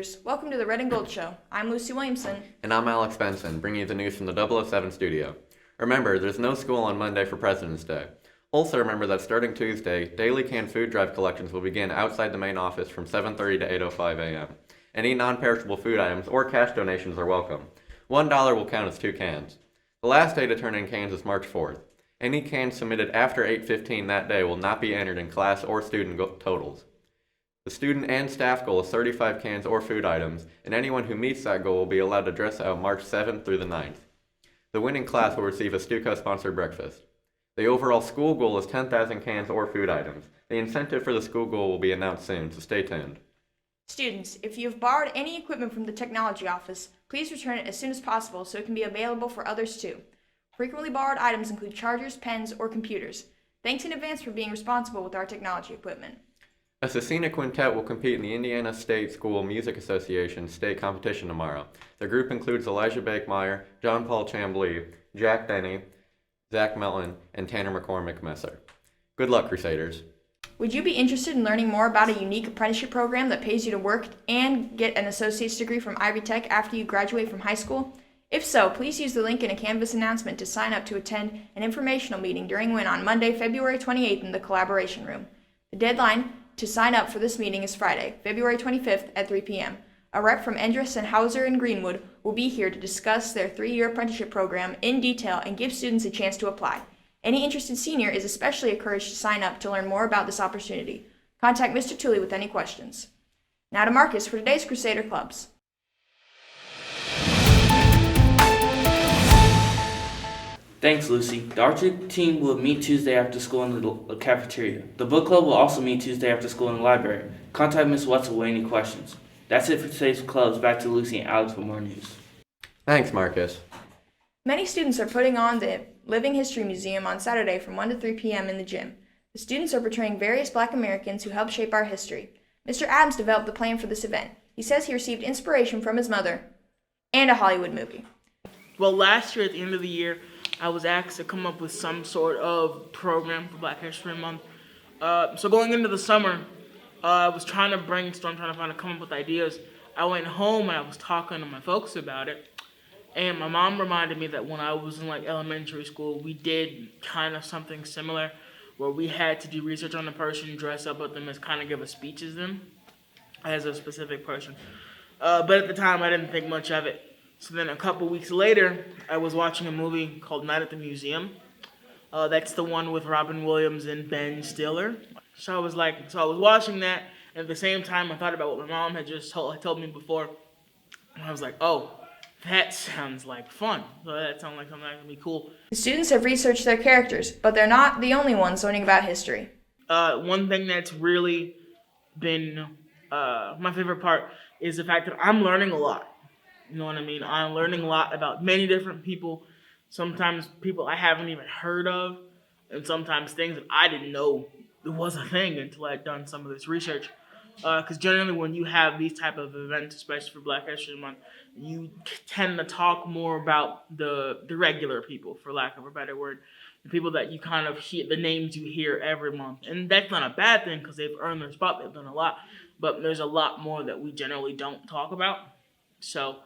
Crusaders. Welcome to the Red and Gold Show. I'm Lucy Williamson. And I'm Alex Benson, bringing you the news from the 007 studio. Remember, there's no school on Monday for President's Day. Also remember that starting Tuesday, daily canned food drive collections will begin outside the main office from 7:30 to 8:05 a.m. Any non-perishable food items or cash donations are welcome. $1 will count as 2 cans. The last day to turn in cans is March 4th. Any cans submitted after 8:15 that day will not be entered in class or student totals. The student and staff goal is 35 cans or food items, and anyone who meets that goal will be allowed to dress out March 7th through the 9th. The winning class will receive a Stuco-sponsored breakfast. The overall school goal is 10,000 cans or food items. The incentive for the school goal will be announced soon, so stay tuned. Students, if you have borrowed any equipment from the technology office, please return it as soon as possible so it can be available for others too. Frequently borrowed items include chargers, pens, or computers. Thanks in advance for being responsible with our technology equipment. A Scecina quintet will compete in the Indiana State School Music Association state competition tomorrow. The group includes Elijah Bakemeyer, John Paul Chambly, Jack Denny, Zach Melton, and Tanner McCormick Messer. Good luck, Crusaders. Would you be interested in learning more about a unique apprenticeship program that pays you to work and get an associate's degree from Ivy Tech after you graduate from high school? If so, please use the link in a Canvas announcement to sign up to attend an informational meeting during WIN on Monday, February 28th in the Collaboration Room. The deadline to sign up for this meeting is Friday, February 25th at 3 p.m. A rep from Endress and Hauser and Greenwood will be here to discuss their 3-year apprenticeship program in detail and give students a chance to apply. Any interested senior is especially encouraged to sign up to learn more about this opportunity. Contact Mr. Tooley with any questions. Now to Marcus for today's Crusader Clubs. Thanks, Lucy. The archery team will meet Tuesday after school in the cafeteria. The book club will also meet Tuesday after school in the library. Contact Ms. Wetzel with any questions. That's it for today's clubs. Back to Lucy and Alex for more news. Thanks, Marcus. Many students are putting on the Living History Museum on Saturday from 1 to 3 p.m. in the gym. The students are portraying various Black Americans who helped shape our history. Mr. Adams developed the plan for this event. He says he received inspiration from his mother and a Hollywood movie. Well, last year at the end of the year, I was asked to come up with some sort of program for Black History Month. So going into the summer, I was trying to brainstorm, come up with ideas. I went home and I was talking to my folks about it. And my mom reminded me that when I was in elementary school, we did kind of something similar where we had to do research on the person, dress up with them, and kind of give a speech as a specific person. But at the time, I didn't think much of it. So then a couple weeks later, I was watching a movie called Night at the Museum. That's the one with Robin Williams and Ben Stiller. So I was watching that, and at the same time, I thought about what my mom had just told me before. And I was like, oh, that sounds like fun. So that sounds like something that would be cool. The students have researched their characters, but they're not the only ones learning about history. One thing that's really been my favorite part is the fact that I'm learning a lot. You know what I mean? I'm learning a lot about many different people, sometimes people I haven't even heard of, and sometimes things that I didn't know was a thing until I'd done some of this research. Because generally when you have these type of events, especially for Black History Month, you tend to talk more about the regular people, for lack of a better word, the people that you kind of hear, the names you hear every month. And that's not a bad thing because they've earned their spot, they've done a lot, but there's a lot more that we generally don't talk about. So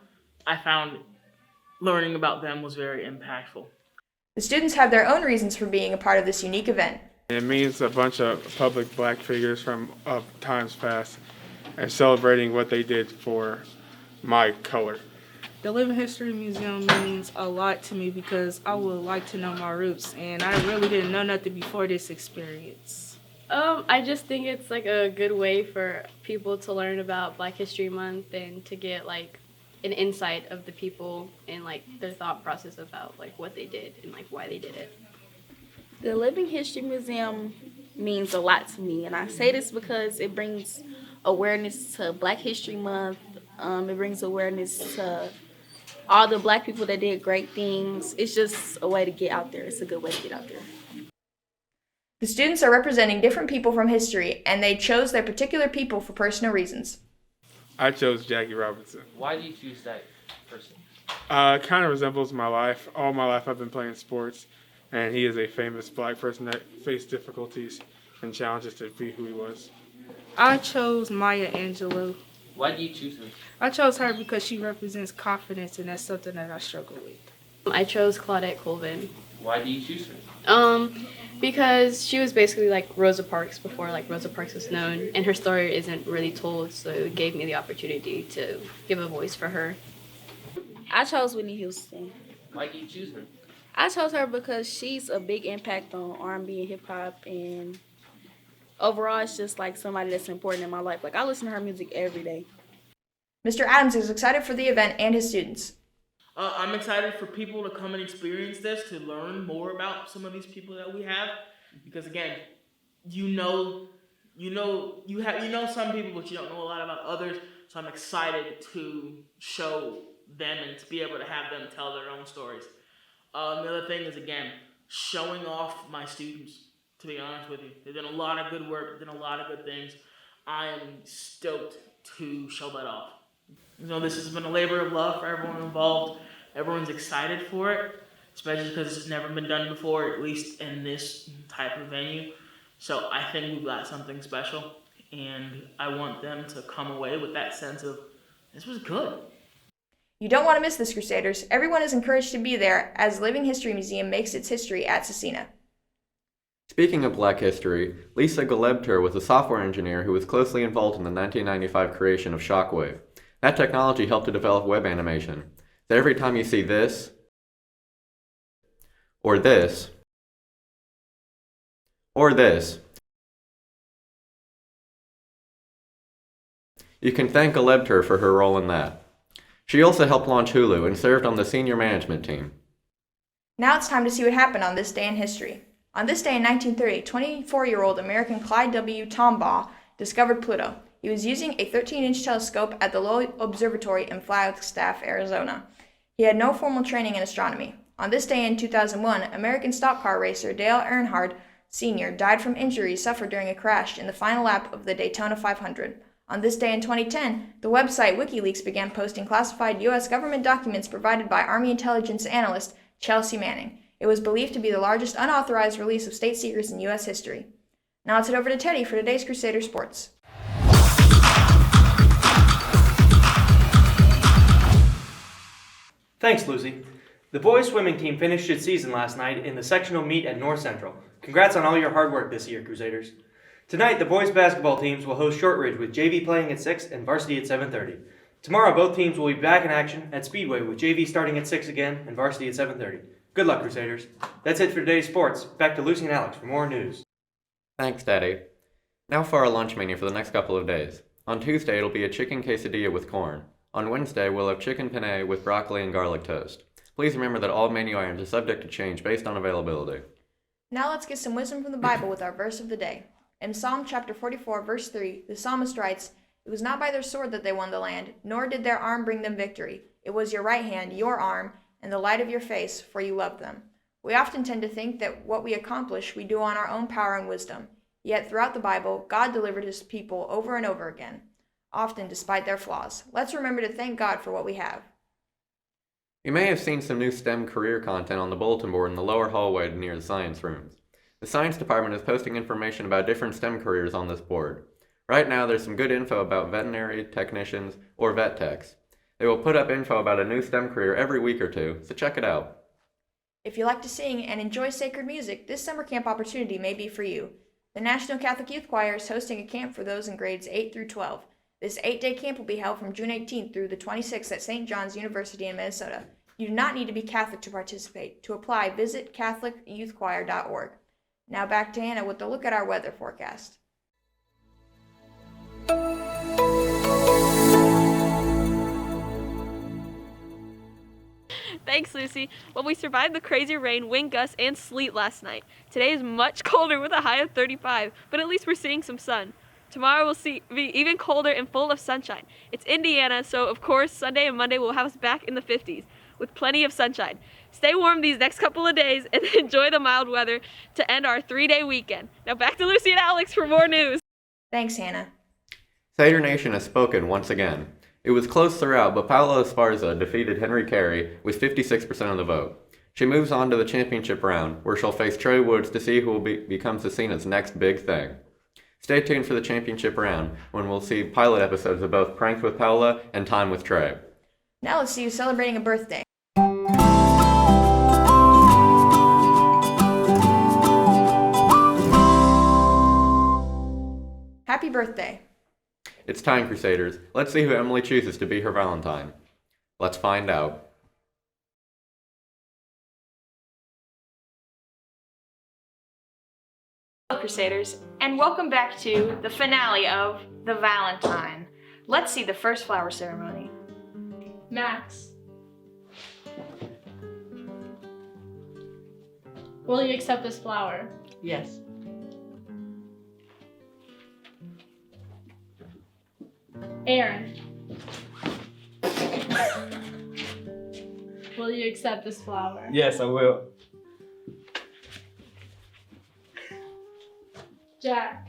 I found learning about them was very impactful. The students have their own reasons for being a part of this unique event. It means a bunch of public Black figures from times past and celebrating what they did for my color. The Living History Museum means a lot to me because I would like to know my roots, and I really didn't know nothing before this experience. I just think it's a good way for people to learn about Black History Month and to get an insight of the people and their thought process about what they did and why they did it. The Living History Museum means a lot to me, and I say this because it brings awareness to Black History Month. It brings awareness to all the Black people that did great things. It's just a way to get out there. It's a good way to get out there. The students are representing different people from history, and they chose their particular people for personal reasons. I chose Jackie Robinson. Why do you choose that person? It kind of resembles my life. All my life I've been playing sports, and he is a famous Black person that faced difficulties and challenges to be who he was. I chose Maya Angelou Why do you choose her? I chose her because she represents confidence, and that's something that I struggle with. I chose Claudette Colvin. Why do you choose her? Because she was basically like Rosa Parks before like Rosa Parks was known, and her story isn't really told, so it gave me the opportunity to give a voice for her. I chose Whitney Houston. Why do you choose her? I chose her because she's a big impact on R&B and hip hop, and overall, it's just like somebody that's important in my life. Like I listen to her music every day. Mr. Adams is excited for the event and his students. I'm excited for people to come and experience this, to learn more about some of these people that we have, because again, you know some people, but you don't know a lot about others. So I'm excited to show them and to be able to have them tell their own stories. The other thing is, again, showing off my students, to be honest with you. They've done a lot of good work, they've done a lot of good things. I am stoked to show that off. This has been a labor of love for everyone involved. Everyone's excited for it, especially because it's never been done before, at least in this type of venue. So I think we've got something special, and I want them to come away with that sense of, this was good. You don't want to miss this, Crusaders. Everyone is encouraged to be there as Living History Museum makes its history at Scecina. Speaking of Black history, Lisa Galebter was a software engineer who was closely involved in the 1995 creation of Shockwave. That technology helped to develop web animation. So every time you see this, or this, or this, you can thank Galebter for her role in that. She also helped launch Hulu and served on the senior management team. Now it's time to see what happened on this day in history. On this day in 1930, 24-year-old American Clyde W. Tombaugh discovered Pluto. He was using a 13-inch telescope at the Lowell Observatory in Flagstaff, Arizona. He had no formal training in astronomy. On this day in 2001, American stock car racer Dale Earnhardt Sr. died from injuries suffered during a crash in the final lap of the Daytona 500. On this day in 2010, the website WikiLeaks began posting classified U.S. government documents provided by Army intelligence analyst Chelsea Manning. It was believed to be the largest unauthorized release of state secrets in U.S. history. Now let's head over to Teddy for today's Crusader Sports. Thanks, Lucy. The boys swimming team finished its season last night in the sectional meet at North Central. Congrats on all your hard work this year, Crusaders. Tonight, the boys basketball teams will host Shortridge with JV playing at 6 and varsity at 7:30. Tomorrow, both teams will be back in action at Speedway with JV starting at 6 again and varsity at 7:30. Good luck, Crusaders. That's it for today's sports. Back to Lucy and Alex for more news. Thanks, Daddy. Now for our lunch menu for the next couple of days. On Tuesday, it'll be a chicken quesadilla with corn. On Wednesday, we'll have chicken penne with broccoli and garlic toast. Please remember that all menu items are subject to change based on availability. Now let's get some wisdom from the Bible with our verse of the day. In Psalm chapter 44, verse 3, the psalmist writes, "It was not by their sword that they won the land, nor did their arm bring them victory. It was your right hand, your arm, and the light of your face, for you loved them." We often tend to think that what we accomplish we do on our own power and wisdom. Yet throughout the Bible, God delivered his people over and over again, often despite their flaws. Let's remember to thank God for what we have. You may have seen some new STEM career content on the bulletin board in the lower hallway near the science rooms. The science department is posting information about different STEM careers on this board. Right now, there's some good info about veterinary technicians or vet techs. They will put up info about a new STEM career every week or two, so check it out. If you like to sing and enjoy sacred music, this summer camp opportunity may be for you. The National Catholic Youth Choir is hosting a camp for those in grades 8 through 12. This 8-day camp will be held from June 18th through the 26th at St. John's University in Minnesota. You do not need to be Catholic to participate. To apply, visit catholicyouthchoir.org. Now back to Hannah with a look at our weather forecast. Thanks, Lucy. Well, we survived the crazy rain, wind gusts, and sleet last night. Today is much colder with a high of 35, but at least we're seeing some sun. Tomorrow will be even colder and full of sunshine. It's Indiana, so of course Sunday and Monday will have us back in the 50s with plenty of sunshine. Stay warm these next couple of days and enjoy the mild weather to end our 3-day weekend. Now back to Lucy and Alex for more news. Thanks, Hannah. Seder Nation has spoken once again. It was close throughout, but Paola Esparza defeated Henry Carey with 56% of the vote. She moves on to the championship round, where she'll face Trey Woods to see who will become Scecina's next big thing. Stay tuned for the championship round, when we'll see pilot episodes of both Pranks with Paola and Time with Trey. Now let's see who's celebrating a birthday. Happy birthday. It's time, Crusaders. Let's see who Emily chooses to be her Valentine. Let's find out. Hello, Crusaders, and welcome back to the finale of the Valentine. Let's see the first flower ceremony. Max, will you accept this flower? Yes. Aaron, will you accept this flower? Yes, I will. Jack,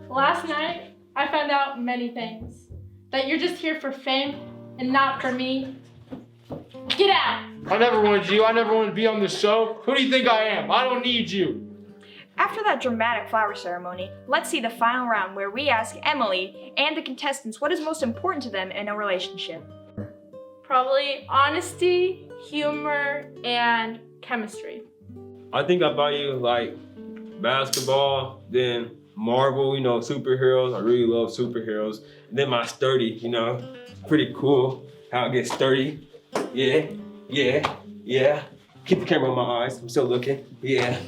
last night I found out many things. That you're just here for fame and not for me. Get out! I never wanted you. I never wanted to be on this show. Who do you think I am? I don't need you. After that dramatic flower ceremony, let's see the final round where we ask Emily and the contestants what is most important to them in a relationship. Probably honesty, humor, and chemistry. I think I value like basketball, then Marvel, superheroes. I really love superheroes. And then my sturdy, pretty cool how it gets sturdy. Yeah. Keep the camera on my eyes. I'm still looking. Yeah.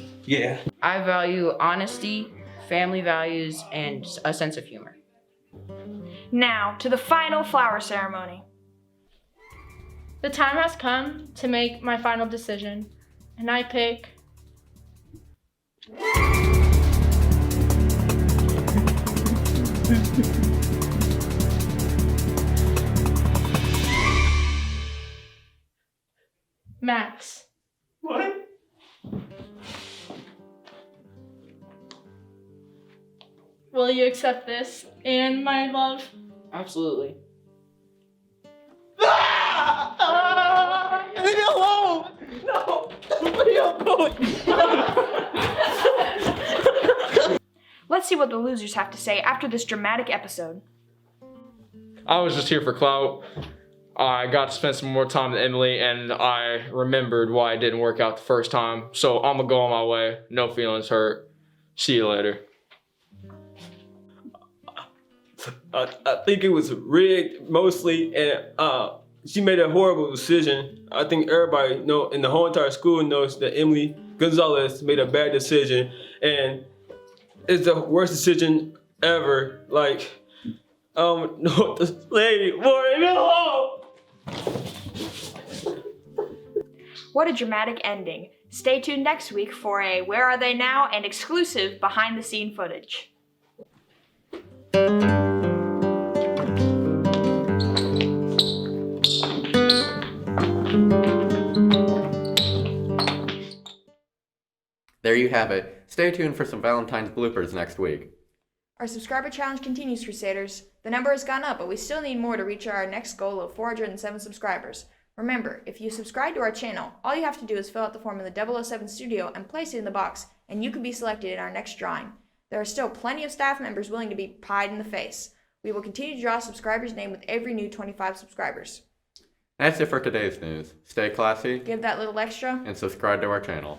I value honesty, family values, and a sense of humor. Now, to the final flower ceremony. The time has come to make my final decision, and I pick Max. What? Will you accept this and my love? Absolutely. Leave me alone! No! Leave me alone! Let's see what the losers have to say after this dramatic episode. I was just here for clout. I got to spend some more time with Emily, and I remembered why it didn't work out the first time. So I'm gonna go on my way. No feelings hurt. See you later. I think it was rigged mostly, and she made a horrible decision. I think everybody in the whole entire school knows that Emily Gonzalez made a bad decision, and it's the worst decision ever. Like, no, this lady, no! What a dramatic ending. Stay tuned next week for a Where Are They Now and exclusive behind the scene footage. There you have it. Stay tuned for some Valentine's bloopers next week. Our subscriber challenge continues, Crusaders. The number has gone up, but we still need more to reach our next goal of 407 subscribers. Remember, if you subscribe to our channel, all you have to do is fill out the form in the 007 studio and place it in the box, and you can be selected in our next drawing. There are still plenty of staff members willing to be pied in the face. We will continue to draw a subscriber's name with every new 25 subscribers. That's it for today's news. Stay classy Give that little extra. and subscribe to our channel.